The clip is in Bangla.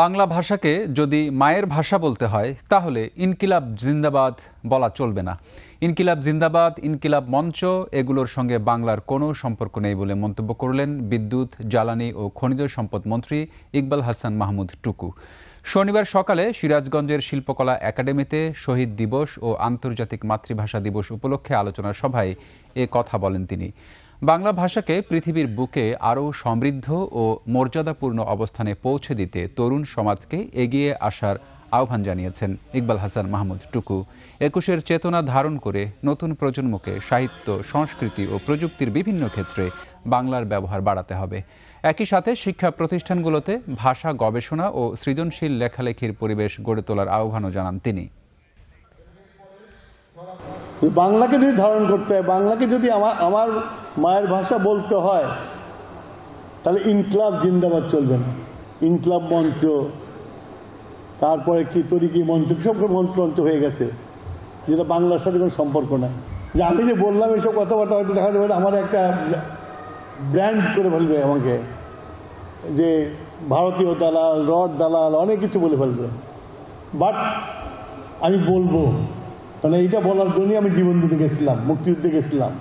বাংলা ভাষাকে যদি মায়ের ভাষা বলতে হয় তাহলে ইনকিলাব জিন্দাবাদ বলা চলবে না। ইনকিলাব জিন্দাবাদ, ইনকিলাব মঞ্চ এগুলোর সঙ্গে বাংলার কোনো সম্পর্ক নেই বলে মন্তব্য করলেন বিদ্যুৎ, জ্বালানি ও খনিজ সম্পদ মন্ত্রী ইকবাল হাসান মাহমুদ টুকু। শনিবার সকালে সিরাজগঞ্জের শিল্পকলা একাডেমিতে শহীদ দিবস ও আন্তর্জাতিক মাতৃভাষা দিবস উপলক্ষে আলোচনা সভায় এ কথা বলেন তিনি। বাংলা ভাষাকে পৃথিবীর বুকে আরও সমৃদ্ধ ও মর্যাদাপূর্ণ অবস্থানে পৌঁছে দিতে তরুণ সমাজকে এগিয়ে আসার আহ্বান জানিয়েছেন ইকবাল হাসান মাহমুদ টুকু। ২১-এর চেতনা ধারণ করে নতুন প্রজন্মকে সাহিত্য, সংস্কৃতি ও প্রযুক্তির বিভিন্ন ক্ষেত্রে বাংলার ব্যবহার বাড়াতে হবে। একই সাথে শিক্ষা প্রতিষ্ঠানগুলোতে ভাষা গবেষণা ও সৃজনশীল লেখালেখির পরিবেশ গড়ে তোলার আহ্বানও জানান তিনি। বাংলাকে যদি ধারণ করতে হয়, বাংলাকে যদি আমার মায়ের ভাষা বলতে হয়, তাহলে ইনকিলাব জিন্দাবাদ চলবে না। ইনকিলাব মন্ত্র, তারপরে কি তরিকি মন্ত্র, সব মন্ত্র হয়ে গেছে, যেটা বাংলার সাথে কোনো সম্পর্ক নাই। যে আমি যে বললাম এইসব কথাবার্তা হয়তো দেখা যাবে আমার একটা ব্র্যান্ড করে ফেলবে আমাকে, যে ভারতীয় দালাল, রড দালাল, অনেক কিছু বলে ফেলবে। বাট আমি বলবো, কারণ এইটা বলার জন্যই আমি জীবন দিতে গেছিলাম, মুক্তিযুদ্ধে গেছিলাম।